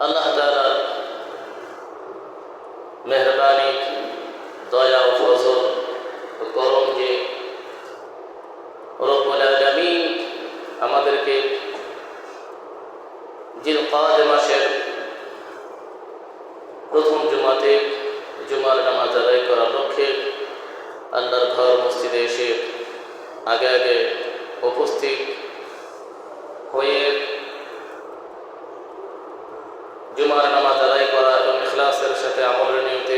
আল্লাহ তাআলার মেহরবানি, দয়া ও ফজল ও করম যে রব্বুল আলামিন আমাদেরকে জিলকাদ মাসের প্রথম জুমাতে জুমার নামাজ আদায় করার লক্ষ্যে আল্লাহর ঘর মসজিদে এসে আগে আগে উপস্থিত হয়ে জুমার নামাজ আদায় করা এবং ইখলাসের সাথে আমলের নিয়তে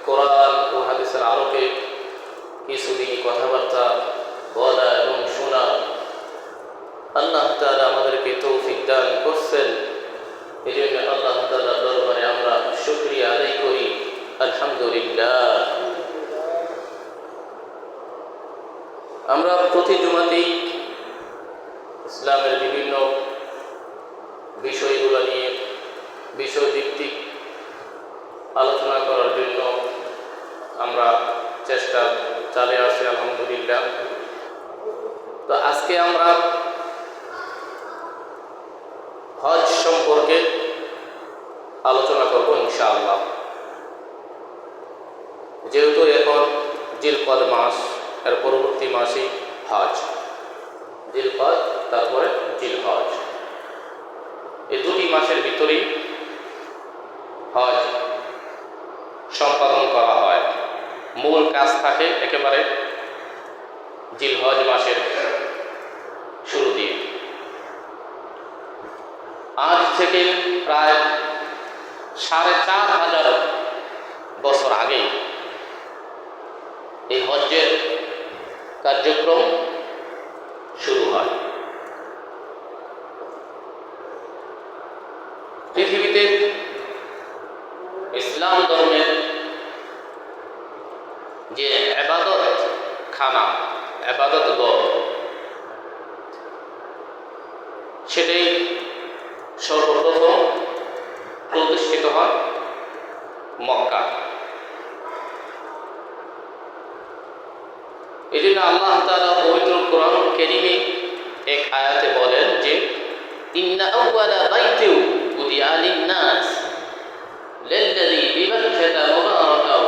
কোরআন ও হাদিসের আলোকে কিছুদিন কথাবার্তা বলা এবং শোনা আল্লাহ তাআলা আমাদেরকে তৌফিক দান করছেন। এই জন্য আল্লাহ তাআলার দরবারে আমরা শুকরিয়া আদায় করি, আলহামদুলিল্লাহ। আমরা প্রতি জুমাতেই ইসলামের বিভিন্ন বিষয়গুলো নিয়ে বিষয়ভিত্তিক আলোচনা করার জন্য আমরা চেষ্টা চালিয়ে আসছি, আলহামদুলিল্লাহ। তো আজকে আমরা হজ সম্পর্কে আলোচনা করব ইনশাআল্লাহ। যেহেতু এখন জিলকদ মাস, এর পরবর্তী মাসই হজ, জিলকদ তারপরে জিলহজ, এই দুটি মাসের ভিতরেই হজ সম্পাদন করা হয়। মূল কাজ থাকে একেবারে জিলহজ মাসের শুরু দিয়ে। আজ থেকে প্রায় ৪,৫০০ বছর আগেই এই হজ্জের কার্যক্রম শুরু হয়। পৃথিবীতে ইসলাম ধর্মের যে ইবাদত খানা, ইবাদত গড়, সেটাই সর্বপ্রথম প্রতিষ্ঠিত হয় মক্কা। এই জন্য আল্লাহ তাআলা পবিত্র কোরআন কারীমে এক আয়াতে বলেন যে ইন্না আউওয়ালা বাইতিন উদিআ লিন-নাস লাল্লাযী বিবাক্কাতা মুবারাকাও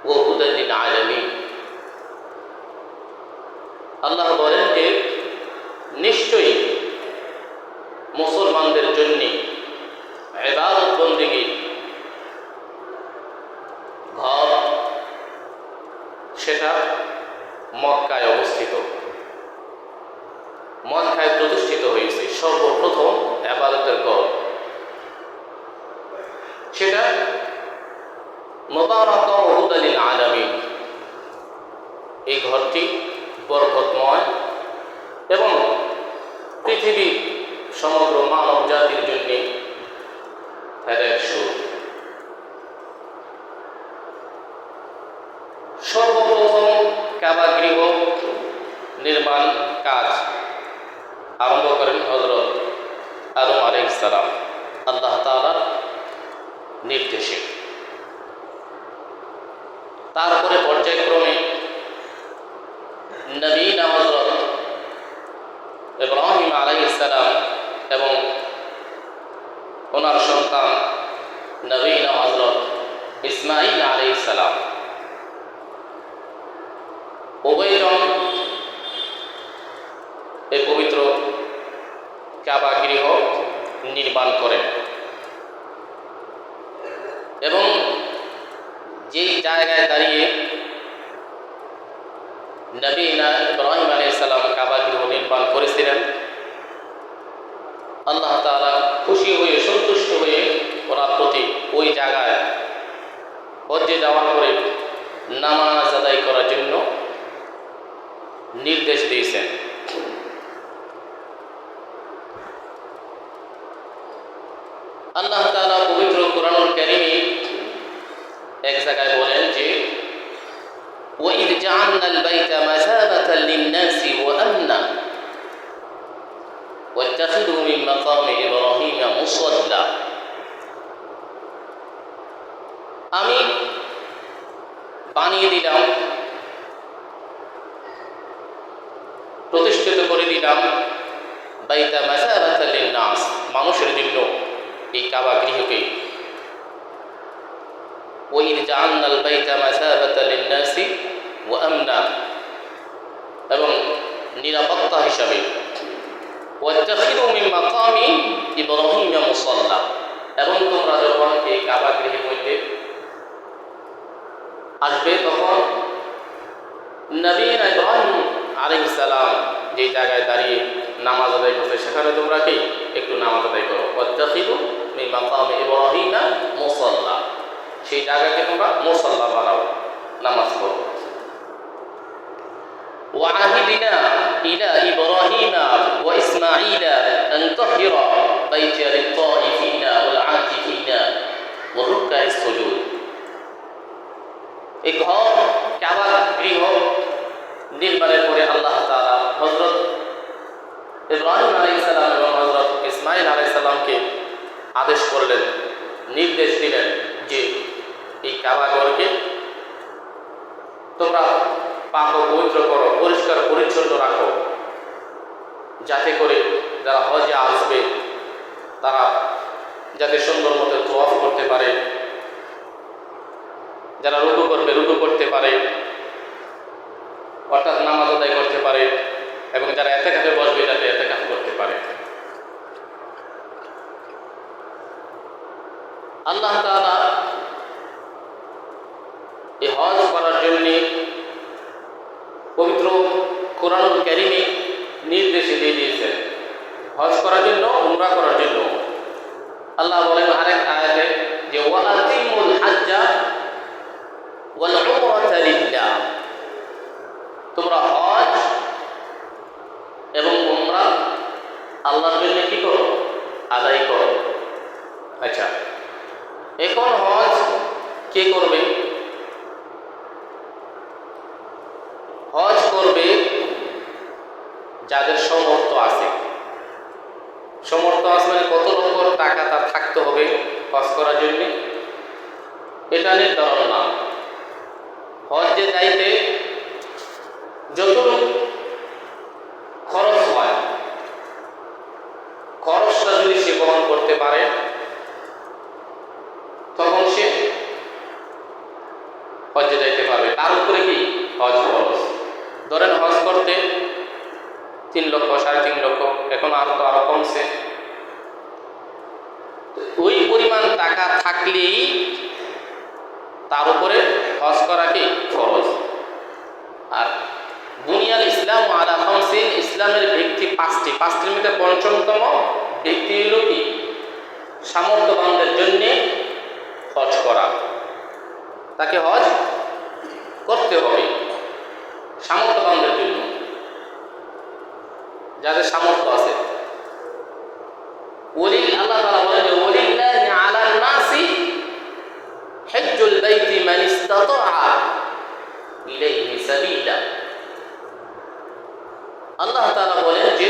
ওয়া হুদাল লিল-আলামিন। আল্লাহ বলেন যে নিশ্চয়ই মুসলমানদের জন্য ইবাদত বন্দেগী ঘর সেটা মক্কায় অবস্থিত, মক্কায় প্রতিষ্ঠিত হয়েছে সর্বপ্রথম ইবাদতের ঘর। সেটা মুবারাকা ওয়া হুদাল লিল-আলামিন। এই ঘরটি বরকতময় এবং পৃথিবী সমগ্র মানব জাতির জন্য হেদায়েত স্বরূপ। সর্বপ্রথম কাবা গৃহ নির্মাণ কাজ আরম্ভ করেন হযরত আদম আলাইহিস সালাম আল্লাহ তাআলার নির্দেশে। তারপরে পর্যায়ক্রমে নবীনা হযরত ইব্রাহিম আলাইহিস সালাম এবং ওনার সন্তান নবীনা হযরত ইসমাঈল আলাইহিস সালাম উভয়জন এই পবিত্র কাবা গৃহ নির্মাণ করেন এবং যেই জায়গায় দাঁড়িয়ে নবীনা ইব্রাহিম আলাইহিস সালাম কাবা গৃহ নির্মাণ করেছিলেন, আল্লাহ তাআলা খুশি হয়ে সন্তুষ্ট হয়ে ওনার প্রতি ওই জায়গায় হজ্জে যাওয়ার পরে নামাজ আদায় করার জন্য নির্দেশ দিয়েছেন। আল্লাহ তাআলা পবিত্র কোরআনুল কারীমে এক জায়গায় বলেন যে وَإِذْ جَعَلْنَا الْبَيْتَ مَثَابَةً لِلنَّاسِ وَأَمْنًا وَاتَّخِذُوا مِن مَّقَامِ إِبْرَاهِيمَ مُصَلًّى। আমি বানিয়ে দিলাম, প্রতিষ্ঠিত করে দিলাম বাইতা মাসাবাতাল লিন-নাস, মানুষের জন্য এই কাবা গৃহকে وَإِذْ جَعَلْنَا الْبَيْتَ مَثَابَةً لِلنَّاسِ وَأَمْنًا এবং নিরাপত্তা হিসাবে وَاتَّخِذُوا مِن مَّقَامِ إِبْرَاهِيمَ مُصَلًّى এবং তোমরা যখন এই কাবা গৃহের মধ্যে আসবে তখন নবী ইব্রাহিম আলাইহিস সালাম যে জায়গায় দাঁড়িয়ে নামাজ আদায় করতে সেখানে তোমরা কি একটু নামাজ আদায় করো وَاتَّخِذُوا مِن مَّقَامِ إِبْرَاهِيمَ مُصَلًّى সেই জায়গাকে তোমরা মুসাল্লা বানাও নামাজ পড়ো وعهدنا إلى إبراهيم وإسماعيل أن طهر بيتي للطائفين والعاكفين والركع السجود এই ঘর কাবা গৃহ নির্মাণের পরে আল্লাহ তাআলা হযরত ইব্রাহিম আলাইহিস সালাম এবং হযরত ইসমাঈল আলাইহিস সালামকে আদেশ করলেন, নির্দেশ দিলেন যে এই কাবা ঘরকে তোমরা পাক ও পবিত্র করো, পরিষ্কার পরিচ্ছন্ন রাখো, যাতে করে যারা হজে আসবে তারা যাতে সুন্দর মতো তওয়াফ করতে পারে, যারা রুকু করবে রুকু করতে পারে, অর্থাৎ নামাজ আদায় করতে পারে, এবং যারা ইতিকাফে বসবে যাতে ইতিকাফ করতে পারে। আল্লাহ তাআলা এই হজ করার জন্য পবিত্র কোরআনুল কারীমে নির্দেশ দিয়ে দিয়েছেন, হজ করার জন্য, উমরা করার জন্য। আল্লাহ বলেন আরেক আয়াতে যে ওয়ালাতিমুল হাজ্জা ওয়াল উমরাতা লিল্লাহ, তোমরা হজ এবং উমরা আল্লাহর জন্য কি করো? আদায় করো। আচ্ছা, এখন হজ কে করবে? হজ করবে যাদের সামর্থ্য আছে। সামর্থ্য আছে মানে কত লক্ষ টাকা তার থাকতে হবে হজ করার জন্য এটা নির্ধারণ না। হজে যাইতে যতটুকু খরচ হয়, খরচটা যদি সে বহন করতে পারে তখন সে হজে যাইতে পারবে। তার উপরে কি হজ খরচ? ধরেন হজ করতে 3 লক্ষ, 3.5 লক্ষ, এখন আরো কমছে। ওই পরিমাণ টাকা থাকলেই তার উপরে হজ করা কি খরচ। আর বুনিয়াল ইসলাম আলা খামসিন, ইসলামের ব্যক্তি 5টির মধ্যে পঞ্চমতম ব্যক্তি হলো কি সামর্থ্যবানদের জন্য হজ করা। তাকে হজ করতে হবে সামর্থ্যবানদের জন্য, যাদের সামর্থ্য আছে। আল্লাহ তাআলা বলেন যে ওয়ালিল্লাহি আলান নাসি হজ্জুল বাইতি মান ইসতাতাআ ইলাইহি সাবিলা। আল্লাহ তাআলা বলেন যে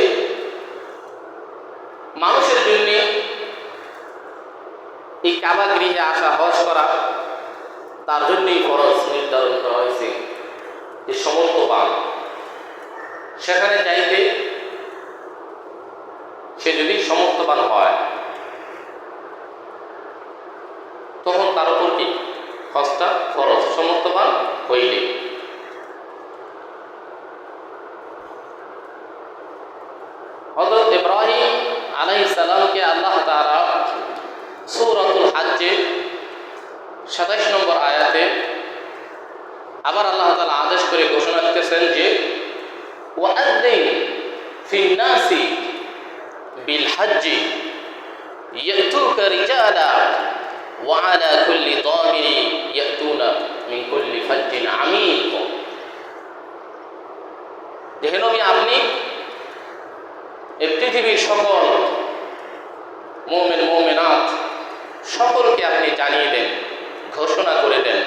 মানুষের জন্য এই কাবা গৃহে আসা, হজ করা তার জন্যই ফরজ নির্ধারণ করা হয়েছে। যে সমর্থবান সেখানে যাইতে সে যদি সমর্থবান হয় তখন তার উপর কি হজটা ফরজ, সমর্থবান হইলে। হযরত ইব্রাহিম আলাইহিস সালামকে আল্লাহ তাআলা সূরাতুল হজ্জে 27 নম্বর আয়াতে আবার আল্লাহ তাআলা আদেশ করে ঘোষণা দিতেছেন যে ওয়াআযিন ফিন নাসি বিল হজ্জি ইয়াতুকা রিজালা ওয়া আলা কুল্লি দামিরি ইয়াতুনা মিন কুল্লি ফাজ্জিন আমিক। হে নবী, আপনি এই পৃথিবীর সকল মুমিন মুমিনাত সকলকে আপনি জানিয়ে দেন, ঘোষণা করে দেন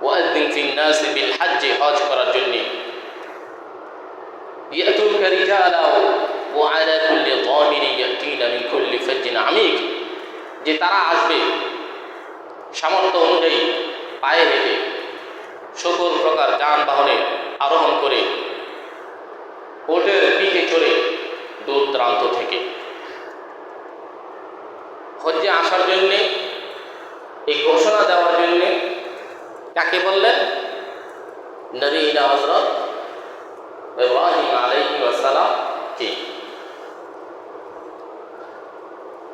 ওয়াআযিন ফিন নাসি বিল হজ্জি, হজ করার জন্য, ইয়াতুকা রিজালা ওয়া আলা কুল্লি দামিরি ইয়াতিনা মিন কুল্লি ফাজ্জিন আমিক, যে তারা আসবে সামর্থ্য অনুযায়ী পায়ে হেঁটে, সকল প্রকার যানবাহনে আরোহণ করে, ওটের পিঠে চড়ে দূর দূরান্ত থেকে। হজ্জে আসার জন্যে, এই ঘোষণা দেওয়ার জন্যে কাকে বললেন? নবীনা হযরত ইব্রাহিম আলাইহিস সালাম কে।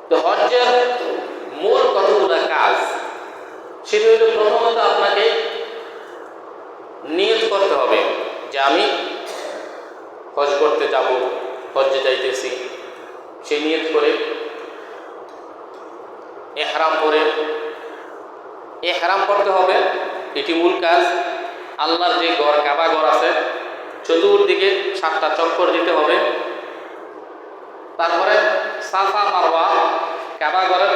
তো হজ্জের মূল কতগুলো কাজ, সেটা হলো প্রথমত আপনাকে নিয়ত করতে হবে যে আমি হজ করতে যাব, হজ্জে যাইতেছি। সে নিয়ত করে ইহরাম করে, ইহরাম করতে হবে, এটি মূল কাজ। আল্লাহর যে ঘর, কাবা ঘর আছে, চতুর্দিকে 7টা চক্কর দিতে হবে। তারপরে সাফা মারওয়া, কাবা ঘরের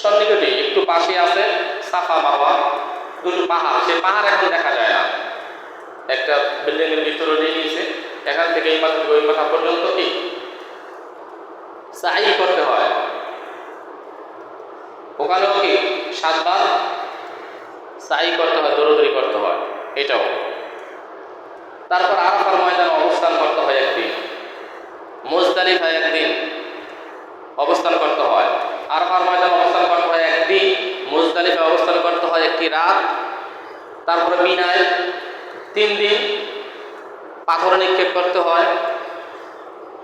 সন্নিকটে একটু পাশে আছে সাফা মারওয়া, দুটো পাহাড়। সে পাহাড় এখন দেখা যায় না, একটা বিল্ডিংয়ের ভিতরে নিয়ে নিয়েছে। এখান থেকে এই মাথা থেকে ওই মাথা পর্যন্ত কি সাই করতে হয়। ওখানেও কি 7 বার সাই করতে হয়, দৌড়দৌড়ি করতে হয়, এটাও। তারপর আরাফার ময়দানে অবস্থান করতে হয় একদিন, মুজদালিফায় একদিন অবস্থান করতে হয়। আরাফার ময়দানে অবস্থান করতে হয় একদিন, মুজদালিফায় অবস্থান করতে হয় একটি রাত। তারপরে মিনায় 3 দিন পাথর নিক্ষেপ করতে হয়।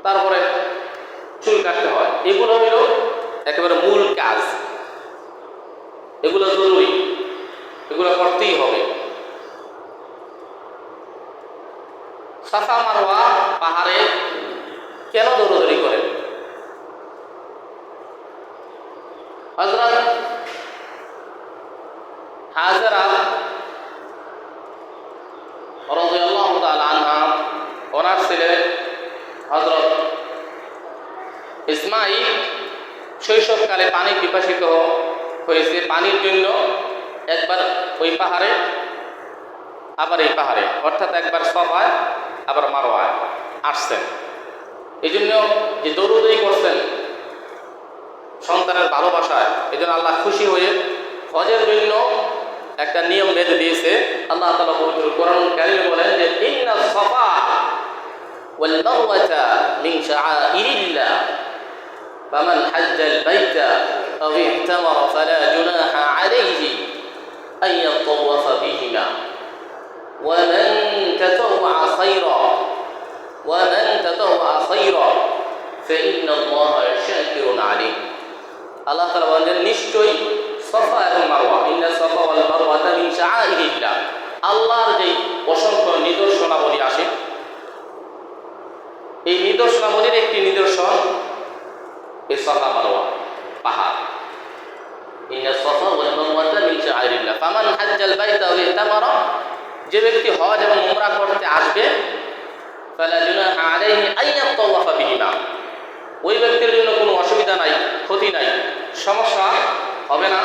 তারপরে চুল কাটতে হয়। এগুলো হলো একেবারে মূল কাজ, এগুলো জরুরি, এগুলো করতেই হবে। সাফা মারওয়া পাহাড়ে কেন দৌড়দৌড়ি করেন? হযরত হাজেরা রাদিয়াল্লাহু তাআলা আনহা, ওনার ছেলে হযরত ইসমাঈল শৈশবকালে পানি পিপাসিত হয়েছে। পানির জন্য একবার ওই পাহাড়ে, আবার এই পাহাড়ে, অর্থাৎ একবার সফায় আবার মারওয়ায় আসছেন। এই জন্য যে দৌড়দৌড়ি করছেন সন্তানের ভালোবাসায়, এই জন্য আল্লাহ খুশি হয়ে হজের জন্য একটা নিয়ম বেঁধে দিয়েছে। আল্লাহ তাআলা পবিত্র কোরআনুল কারীমে বলেন যে ইন্নাস সাফা ওয়াল মারওয়াতা মিন শাআইরিল্লাহ ফামান হাজ্জাল বাইতা আও ইহতামারা ফালা জুনাহা আলাইহি আন ইয়াতাওয়াফা বিহিমা ওয়া মান তাতাওয়া খায়রা ফাইন্নাল্লাহা শাকিরুন আলীম। আল্লাহ তাআলা বলেন নিশ্চয়ই সাফা এবং মারওয়া, ইন্না সাফা ওয়াল মারওয়াতা মিন শাআইরিল্লাহ, আল্লাহর যে অসংখ্য নিদর্শনাবলী আসে, এই নিদর্শনাবলীর একটি নিদর্শন এই সাফা মারওয়া পাহাড়। ইন্না সাফা ওয়াল মারওয়াতা মিন শাআইরিল্লাহ ফামান হাজ্জাল বাইতা ওয়া ইহতামারা, যে ব্যক্তি হজ এবং উমরা করতে আসবে, ফালা জুনাহা আলাইহি আন ইয়াতাওয়াফা বিহিমা, ওই ব্যক্তির জন্য কোনো অসুবিধা নাই, ক্ষতি নাই, সমস্যা হবে না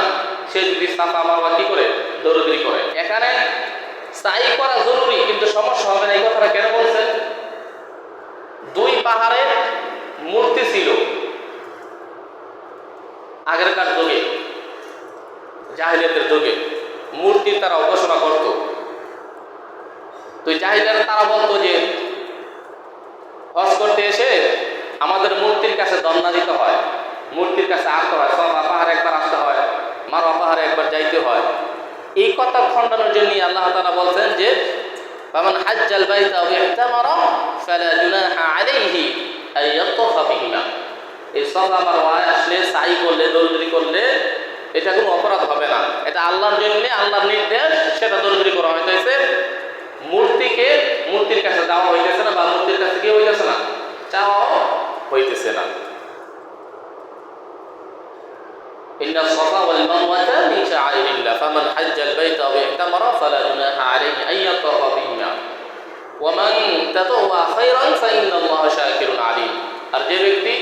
সে যদি সাফা মারওয়া কি করে দৌড়দৌড়ি করে। এখানে সাই করা জরুরি, কিন্তু সমস্যা হবে না। এই কথাটা কেন বলছেন? 2 পাহাড়ের মূর্তি ছিল আগেরকার যুগে, জাহিলিয়াতের যুগে মূর্তির তারা উপাসনা করত। তো জাহিলিয়াত তারা বলতো যে হজ করতে এসে আমাদের মূর্তির কাছে দন্না দিতে হয়, মূর্তির কাছে আসতে হয়, সাফা পাহাড়ে একবার আসতে হয়, মারওয়া পাহাড়ে একবার যাইতে হয়। এই কথা খণ্ডনের জন্যই আল্লাহ তাআলা বলছেন যে ফামান হাজ্জাল বাইতা ওয়া ইহতামারা ফালা জুনাহা আলাইহি আন ইয়াতাওফা বিহিমা, এই সাফা মারওয়ায় আসলে সাই করলে, দৌড়দৌড়ি করলে এটা কোনো অপরাধ হবে না। এটা আল্লাহর জন্য, আল্লাহর নির্দেশ, সেটা দৌড়দৌড়ি করা হইতেছে। মূর্তিকে মূর্তির কাছে যাওয়া হইতেছে না, বা মূর্তির কাছে কি হইতেছে না, চাওয়াও হইতেছে না। إن الصفا والمروة من شعائر الله فمن حج البيت أو اعتمر فلا جناح عليه أن يطوف بهما ومن تطوع خيرا فإن الله شاكر عليم। আর যে ব্যক্তি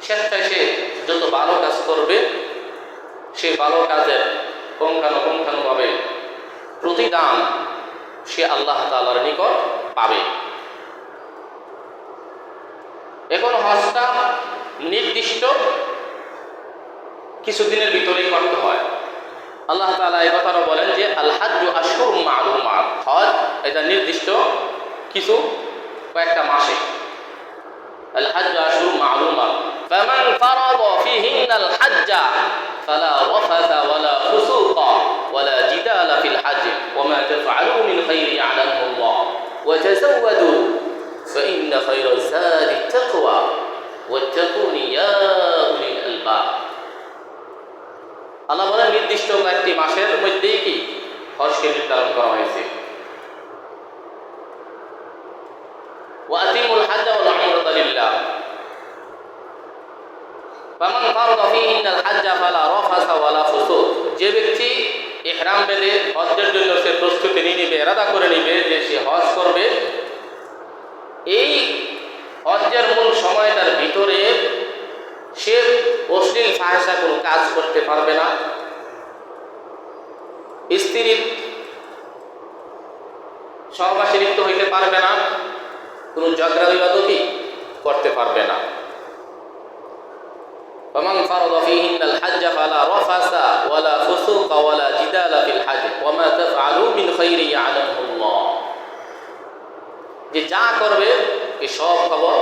স্বেচ্ছায় যত ভালো কাজ করবে, সে ভালো কাজের পুঙ্খানুপুঙ্খানুভাবে প্রতিদান সে আল্লাহ তাআলার নিকট পাবে। এখন হজটা নির্দিষ্ট কিছুদিনের ভিতরেই করতে হয়। আল্লাহ তাআলা এই কথাটা বলেন যে আল হাজ্জু আশহুরুম মা'লুমাত, হজ এটা নির্দিষ্ট কিছু কয়েকটা মাসে। আল হাজ্জু আশহুরুম মা'লুমাত ফামান ফারাদা ফীহিন্নাল فلا رفث ولا فسوق ولا جدال في الحج وما تفعلوا من خير يعلمه الله وتزودوا فإن خير الزاد التقوى واتقون يا أولي الألباب আল্লাহ বলেন নির্দিষ্ট একটি মাসের মধ্যেই কি হজকে নির্ধারণ করা হয়েছে وأتموا الحج والعمرة لله فمن فرض فيهن الحج فلا رفث ولا فسوق যে ব্যক্তি ইহরাম বেঁধে হজের জন্য সে প্রস্তুতি নিয়ে নেবে ইরাদা করে নেবে যে সে হজ করবে এই হজের মূল সময়টার ভিতরে সে অশ্লীল ফাহিশা কোনো কাজ করতে পারবে না স্ত্রীর সহবাসে লিপ্ত হইতে পারবে না কোনো ঝগড়া বিবাদও করতে পারবে না فمن فرض فيهن الحج فلا رفث ولا فسوق ولا جدال في الحج وما تفعلوا من خير يعلمه الله যে যা করবে এই সব খবর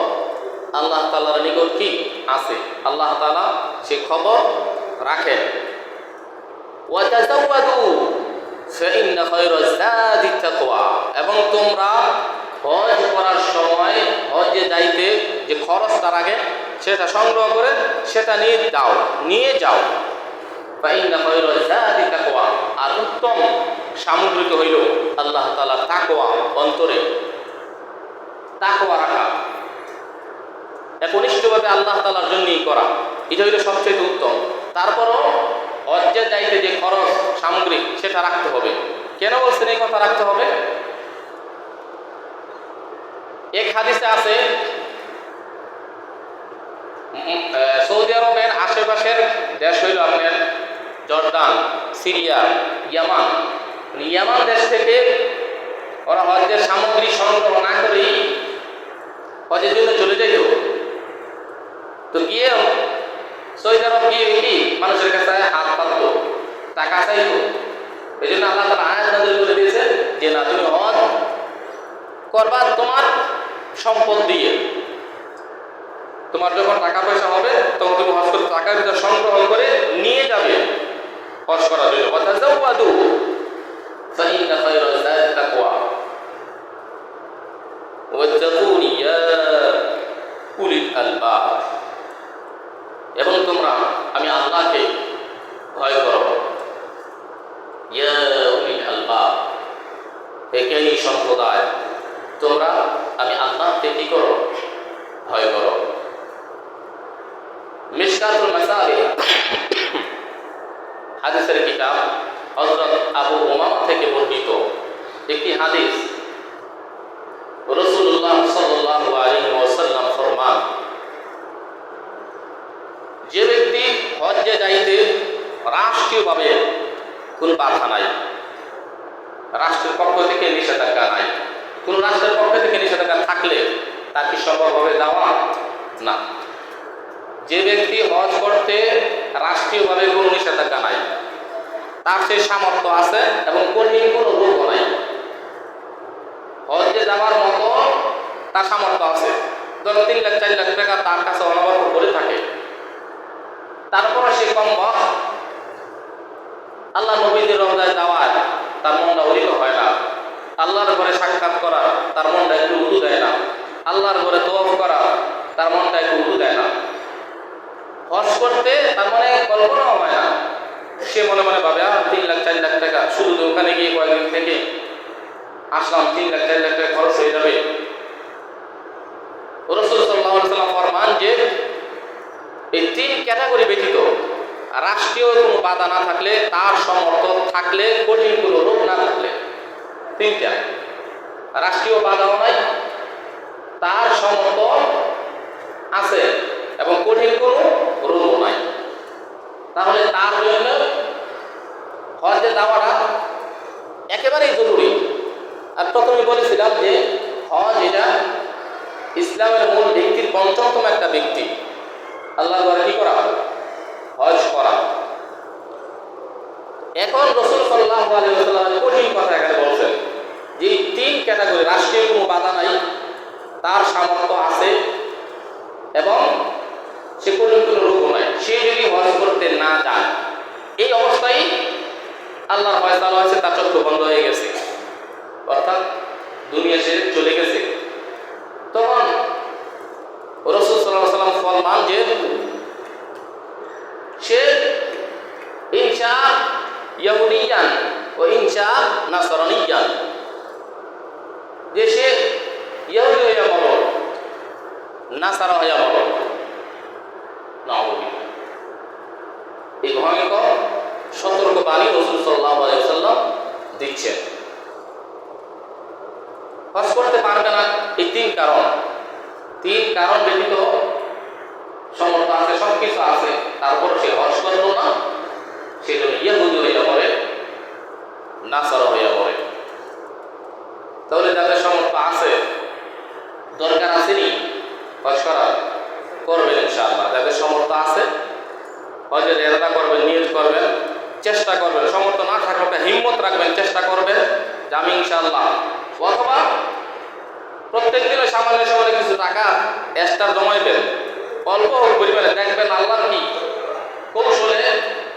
আল্লাহ তাআলার নিকট কি আছে আল্লাহ তাআলা সে খবর রাখেন ওয়াতাযাওয়াদু ফাইন্না খায়রাজ যাদি তাকওয়া এবং তোমরা হজ করার সময় হজে যাইতে যে খরচ তার আগে সেটা সংগ্রহ করে সেটা নিয়ে যাও ফাইন্না খায়রাজ যাদি তাকওয়া আর উত্তম সামগ্রিক হইল আল্লাহ তাআলার তাকওয়া অন্তরে তাকওয়া রাখা একনিষ্ঠভাবে আল্লাহ তাআলার জন্যই করা এটা হইল সবচেয়ে উত্তম তারপরও হজ্জে যাইতে যে খরচ সামগ্রী সেটা রাখতে হবে কেন বলছেন এই কথা রাখতে হবে এক হাদিসে আছে সৌদি আরবের আশেপাশের দেশ হইল আপনার জর্দান সিরিয়া ইয়ামান দেশ থেকে ওরা হজ্জের সামগ্রী সংগ্রহ না করেই হজের জন্য চলে যাইত তো গিয়ে সৌদি আরব গিয়ে কি মানুষের কাছে হাত পাততো টাকা চাইতো এই জন্য আল্লাহ তাআলা আয়াত নাযিল করে দিয়েছে যে না তুমি হজ করবা তোমার সম্পদ দিয়ে তোমার যখন টাকা পয়সা হবে তখন তুমি হজ করতে টাকা ভিতর সংগ্রহ করে নিয়ে যাবে হজ করার জন্য ওয়াতাযাওয়াদু ফাইন্না খায়রাজ যাদি তাকওয়া ওয়াত্তাকুন ইয়া উলিল আলবাব এবং তোমরা আমি আল্লাহকে ভয় করো ইয়া উলিল আলবাব হে জ্ঞানী সম্প্রদায় তোমরা আমি আল্লাহকে কি করো ভয় করো মিশকাতুল মাসাবিহ হাদিসের কিতাব হযরত আবু উমামা থেকে বর্ণিত একটি হাদিস রাসূলুল্লাহ সাল্লাল্লাহু আলাইহি ওয়াসাল্লাম ফরমান যে ব্যক্তি হজ্জে যাইতে রাষ্ট্রীয়ভাবে কোনো বাধা নাই রাষ্ট্রের পক্ষ থেকে নিষেধাজ্ঞা নাই কোন রাষ্ট্রের পক্ষ থেকে নিষেধাজ্ঞা থাকলে তার কি সম্ভবভাবে যাওয়া না যে ব্যক্তি হজ করতে রাষ্ট্রীয়ভাবে কোনো নিষেধাজ্ঞা নাই তার সেই সামর্থ্য আছে এবং কঠিন কোনো রোগ নাই হজে যাওয়ার মতো তার সামর্থ্য আছে ধরো 3 লাখ 4 লাখ টাকা তার কাছে অনবরত করে থাকে তারপর সে কম আল্লাহ নবীদের রওজায় যাওয়ার তার মনটা উদিত হয় না আল্লাহর ঘরে সাক্ষাৎ করা তার মনটা একটু উদু দেয় না আল্লাহর ঘরে তওয়াফ করা তার মনটা একটু উদু দেয় না হজ করতে তার মনে কল্পনাও হয় না সে মনে মনে ভাবে 3 লাখ 4 লাখ টাকা শুধু ওখানে গিয়ে কয়েকদিন থেকে আসলাম 3 লাখ 4 লাখ টাকা খরচ হয়ে যাবে রাসূল সাল্লাল্লাহু আলাইহি ওয়াসাল্লাম ফরমান যে এই 3 ক্যাটাগরি ব্যতীত রাষ্ট্রীয় কোনো বাধা না থাকলে তার সমর্থন থাকলে কঠিন কোনো রোগ না থাকলে 3টা রাষ্ট্রীয় বাধাও নাই তার সমর্থন আছে এবং কঠিন কোনো রোগও নাই তাহলে তার জন্য হজে যাওয়াটা একেবারেই জরুরি আর প্রথমে বলেছিলাম যে হজ এটা ইসলামের মূল ব্যক্তির পঞ্চমতম একটা ব্যক্তি আল্লাহর ঘরে কি করা হজ করা এখন রাসূল সাল্লাল্লাহু আলাইহি ওয়াসাল্লাম কঠিন কথা এখানে বলছেন যে 3 ক্যাটাগরি রাষ্ট্রীয় কোনো বাধা নাই তার সামর্থ্য আছে এবং সে কোনো রোগ নাই সে যদি হজ করতে না যায় আল্লাহর ফয়সালা হয়েছে, তার চক্ষু বন্ধ হয়ে গেছে, অর্থাৎ দুনিয়া ছেড়ে চলে গেছে। তখন রাসূল সাল্লাল্লাহু আলাইহি ওয়াসাল্লাম ফরমান যে সে ইনশা ইয়াহুদিয়ান ও ইনশা নাসরানিয়ান, যে সে ইহুদি হইয়া মরল, নাসারা হইয়া মরল। নাউযুবিল্লাহ। এই ভয়ঙ্কর সতর্ক বাণী রাসূল সাল্লাল্লাহু আলাইহি ওয়াসাল্লাম দিচ্ছেন। হজ করতে পারবে না এই তিন কারণ ব্যতীত সমর্থ আছে, সব কিছু আছে, তারপর সে হজ করল না, সেজন্য ইহুদি হইয়া পড়ে, নাসারা হইয়া পড়ে। তাহলে যাদের সমর্থ আছে, দরকার আসেনি হজ করার, করবেন ইনশাআল্লাহ। যাদের সমর্থ আছে হজের ইরাদা করবেন, নিয়ত করবেন, চেষ্টা করবেন। সমর্থ না থাকলে হিম্মত রাখবেন, চেষ্টা করবেন যে আমি ইনশাআল্লাহ, অথবা প্রত্যেক দিনে সামান্য সামান্য কিছু টাকা এক্সট্রা জমাইবেন, অল্প পরিমাণে, দেখবেন আল্লাহর কি কৌশলে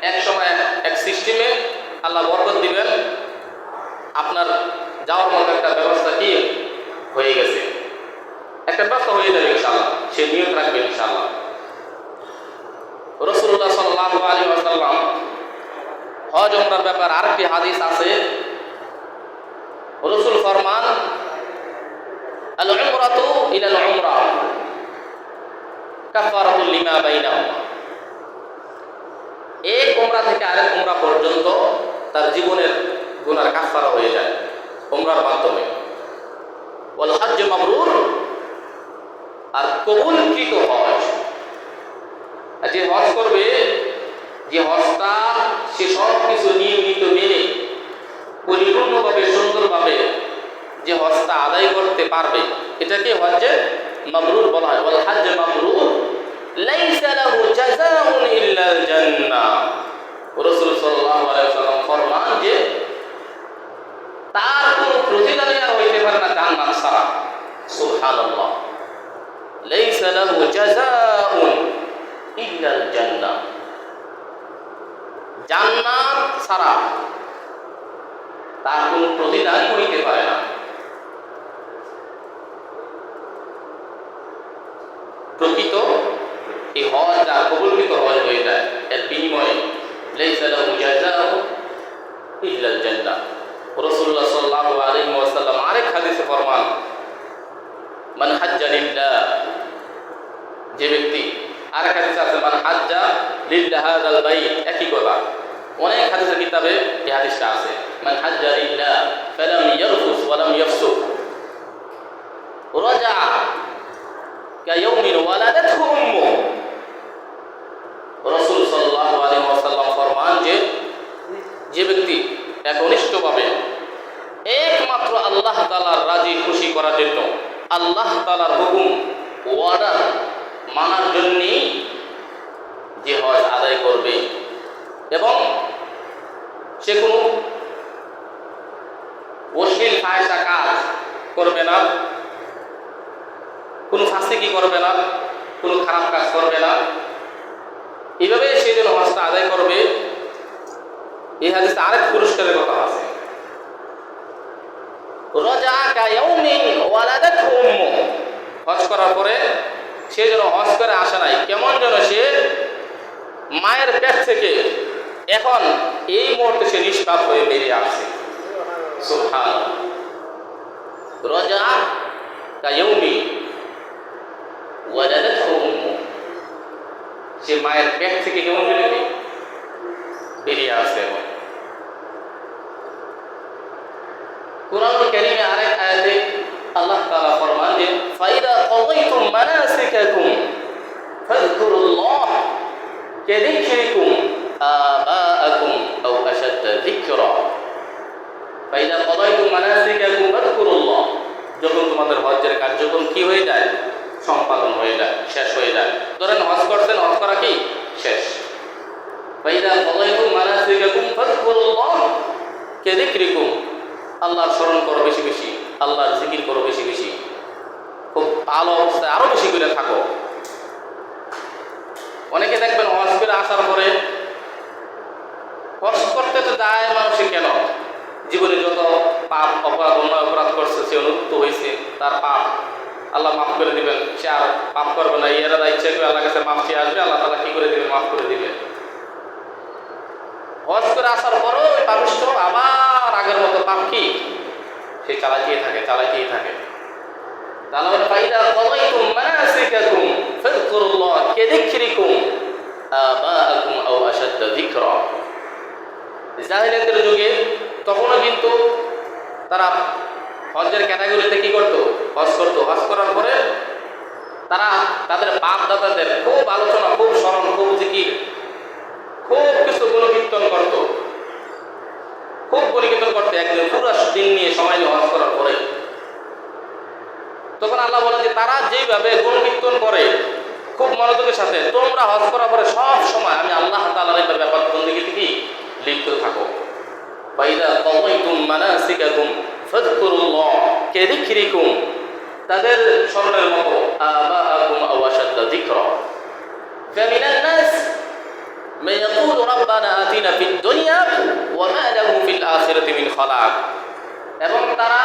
এক সময় এক সিস্টেমে আল্লাহ বরকত দিবেন, আপনার যাওয়ার মতো একটা ব্যবস্থা কি হয়ে গেছে, একটা ব্যবস্থা হয়ে যাবে ইনশাআল্লাহ। সে নিয়ত রাখবে ইনশাআল্লাহ। রাসূলুল্লাহ সাল্লাল্লাহু আলাইহি ওয়াসাল্লাম হজ ওমরার ব্যাপার আরেকটি হাদিস আছে। রাসূল ফরমান, আল উমরাতু ইলাল উমরা কাফারাতুল লিমা বাইনাহুমা। এক উমরা থেকে আরেক উমরা পর্যন্ত তার জীবনের গুনার কাফারা হয়ে যায় উমরার মাধ্যমে। ওয়াল হজ্জ মাবরুর, আর কবুলকৃত হজ, যে হজ করবে, যে হজটা সে সব কিছু নিয়মিত মেনে পরিপূর্ণভাবে সুন্দরভাবে যে হজটা আদায় করতে পারবে, এটাকে হজ্জে মাবরুর বলা হয়। ওয়াল হজ্জ মাবরুর লাইসা লাহু জাযাউন ইল্লাল জান্নাহ। রাসূল সাল্লাল্লাহু আলাইহি ওয়াসাল্লাম ফরমান যে তার কোনো প্রতিদানই আর হইতে পারে না জান্নাত ছাড়া। সুবহানাল্লাহ। লাইসা লাহু জাযাউন ইল্লাল জান্নাহ, জান্নাত ছাড়া তার কোনো প্রতিদানই হইতে পারে না। প্রকৃত এই হজ যা কবুলকৃত হজ হয়ে যায়, এর বিনিময়ে লাইসা লাহু জাযাউ ইল্লাল জান্নাহ। রাসূলুল্লাহ সাল্লাল্লাহু আলাইহি ওয়াসাল্লাম আরেক হাদিসে ফরমান, মান হাজ্জা লিল্লাহ, যে ব্যক্তি, আরেক হাদিস আছে মান হাজ্জা লিল্লাহ হাযাল বাইত, একই কথা, অনেক হাদিসের কিতাবে এই হাদিসটা আছে। মান হাজ্জা লিল্লাহ ফালাম ইয়ারফুস ওয়া লাম ইয়াফসুক রাজা কায়াউমিন ওয়ালাদাতহু উম্মুহু। রাসূল সাল্লাল্লাহু আলাইহি ওয়াসাল্লাম ফরমান যে ব্যক্তি একনিষ্ঠভাবে একমাত্র আল্লাহ তাআলার রাজি খুশি করার জন্য, আল্লাহ তাআলার হুকুম ওয়ার্ডার মানার জন্যই যে হজ আদায় করবে, এবং সে কোনো অশ্লীল ফাহিশা কাজ করবে না, কোনো ফাসিকি করবে না, কোনো খারাপ কাজ করবে না, এইভাবে সে যেন হজটা আদায় করবে। এই হাদিসে আরেক পুরস্কারের কথা আছে, রাজা কায়াউমিন ওয়ালাদাতহু উম্মুহু, হজ করার পরে সে যেন হজ করে আসে নাই, কেমন যেন সে মায়ের পেট থেকে এখন এই মুহূর্তে সে নিষ্পাপ হয়ে বেরিয়ে আসছে। সুবহানাল্লাহ। রাজা কায়াউমিন ওয়ালাদাতহু উম্মুহু, সে মায়ের পেট থেকে কেমন বেরিয়ে আসছে। কুরআনুল কারীমে আরেক আয়াতে আল্লাহ তাআলা ফরমান যে ফাইদা কাযাইতুম মানাসিকাকুম ফাযকুরুল্লাহ কাযিকরিকুম আবাআকুম আও আশাদ্দা যিকরা। ফাইদা কাযাইতুম মানাসিকাকুম ফাযকুরুল্লাহ, যখন তোমাদের হজ্জের কার্যক্রম কি হয়ে যায়, সম্পাদন হয়ে যায়, শেষ হয়ে যায়। ধরেন হজ করছেন, হজ করা কি শেষ। ফাইদা কাযাইতুম মানাসিকাকুম ফাযকুরুল্লাহ কাযিকরিকুম, আল্লাহর স্মরণ করো বেশি বেশি, আল্লাহর জিকির করো বেশি বেশি, খুব ভালো অবস্থায় আরো বেশি করে থাকো। অনেকে দেখবেন হজ করে আসার পরে হজ করতে তো যায় মানুষে কেন? জীবনে যত পাপ অপরাধ অন্যায় অপরাধ করছে, সে অনুভূত হয়েছে, তার পাপ আল্লাহ মাফ করে দিবেন, সে আর পাপ করবে না। এরা ইচ্ছা করে আল্লাহ কাছে মাফ চেয়ে আসবে, আল্লাহ তাআলা কি করে দিবেন? মাফ করে দিবেন। হজ করে আসার পরও ওই পাপিষ্ঠ আবার আগের মতো পাপ কি সে চালাতেই থাকে। তাহলে বলে ফাইদা কাদাইতুম মানাসিকাকুম ফাযকুরুল্লাহ কাযিকরিকুম আবাআকুম আও আশাদ্দা যিকরা। জাহেলিয়াতের যুগে তখনও কিন্তু তারা হজের ক্যাটাগরিতে কি করতো? হজ করতো। হজ করার পরে তারা তাদের বাপ দাদাদের খুব আলোচনা, খুব স্মরণ, খুব জিকির, খুব কিছু গুণকীর্তন করতো, একদিন পুরো দিন নিয়ে সময় নিয়ে হজ করার পরে। তখন আল্লাহ বলেন যে তারা যেভাবে গুণকীর্তন করে খুব মনোযোগের সাথে, তোমরা হজ করার পরে সব সময় আমি আল্লাহ তাআলার এই ব্যাপার বন্দেগী থেকে লিপ্ত থাকো। ফাইদা কাদাইতুম মানাসিকাকুম ফাযকুরুল্লাহ কাযিকরিকুম, তাদের স্মরণের মতো আবাআকুম আও আশাদ্দা যিকরা। ফামিনান নাস মান ইয়াকুলু রাব্বানা আতিনা ফিদ দুনিয়া ওয়া মা লাহু ফিল আখিরাতি মিন খালাক। এবং তারা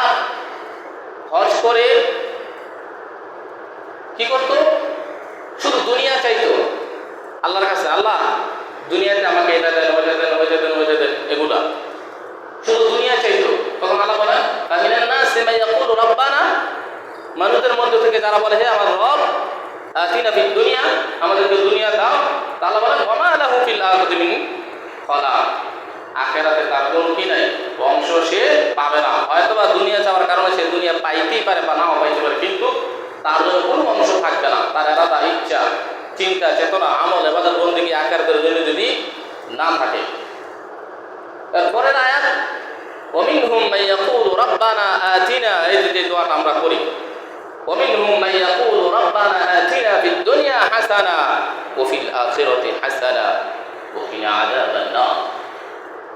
হজ করে কি করতো? শুধু দুনিয়া চাইতো আল্লাহর কাছে, আল্লাহ দুনিয়াতে আমাকে এটা দেন, ওইটা দেন, ওইটা দেন, ওইটা দেন, এগুলা শুধু দুনিয়া চাইতো। তখন আল্লাহ বলেন ফামিনান নাস মান ইয়াকুলু রাব্বানা, মানুষের মধ্যে থেকে যারা বলে হে আমার রব আতিনা ফিদ দুনিয়া, আমাদেরকে দুনিয়া দাও। আল্লাহ বলেন ওয়া মা লাহু ফিল আখিরাতি মিন খালাক, আখিরাতে তার কোনো কি নাই, অংশ সে পাবে না। হয়তোবা দুনিয়া চাওয়ার কারণে সে দুনিয়া পাইতেই পারে বা নাও পাইতে পারে, কিন্তু তার জন্য কোনো অংশ থাকবে না। তার এরাদা, ইচ্ছা, চিন্তা, চেতনা, আমল, ইবাদত, বন্দেগী আখিরাতের জন্য যদি না থাকে। এরপরের আয়াত ওয়ামিনহুম মান ইয়াকুলু রাব্বানা আতিনা, এই যে দোয়াটা আমরা করি, ওয়ামিনহুম মান ইয়াকুলু রাব্বানা আতিনা ফিদ দুনিয়া হাসানা ওয়া ফিল আখিরাতি হাসানা ওয়া কিনা আযাবান নার।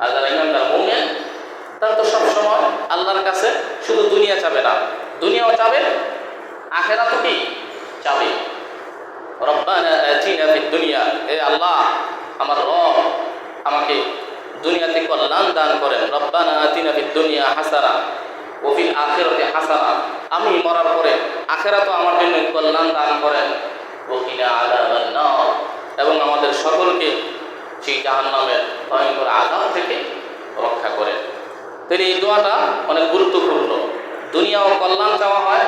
আর যারা ইমানদার মুমিন তারা তো সবসময় আল্লাহর কাছে শুধু দুনিয়া চাবে না, দুনিয়াও চাবে, আখিরাতও কি চাবে। রব্বানা আতিনা ফিদ দুনিয়া, হে আল্লাহ আমার রব আমাকে দুনিয়াতে কল্যাণ দান করেন। রব্বানা আতিনা ফিদ দুনিয়া হাসানা ওয়া ফিল আখিরাতি হাসানা, আমি মরার পরে আখিরাতও আমার জন্য কল্যাণ দান করেন। ওয়া কিনা আযাবান নার, এবং আমাদের সকলকে সেই জাহান্নামের ভয়ঙ্কর আযাব থেকে রক্ষা করেন। তাহলে এই দোয়াটা অনেক গুরুত্বপূর্ণ। দুনিয়াও কল্যাণ চাওয়া হয়,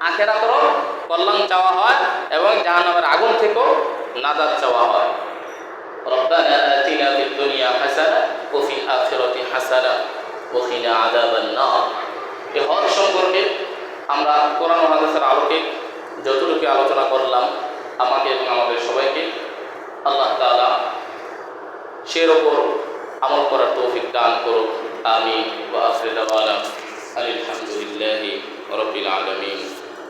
আখিরাতেরও কল্যাণ চাওয়া হয়, এবং জাহান্নামের আগুন থেকেও নাজাত চাওয়া হয়। রব্বানা আতিনা ফিদ দুনিয়া হাসানা ওয়া ফিল আখিরাতি হাসানা ওয়া কিনা আযাবান নার। এই হজ সম্পর্কে আমরা কোরআন ও হাদিসের আলোকে যতটুকু আলোচনা করলাম, আমাকে এবং আমাদের সবাইকে আল্লাহ তাআলা সের ওপর আমল করার তৌফিক দান করুক। আমিন। ওয়া আখিরু দাওয়ানা আলহামদুলিল্লাহি রাব্বিল আলামিন।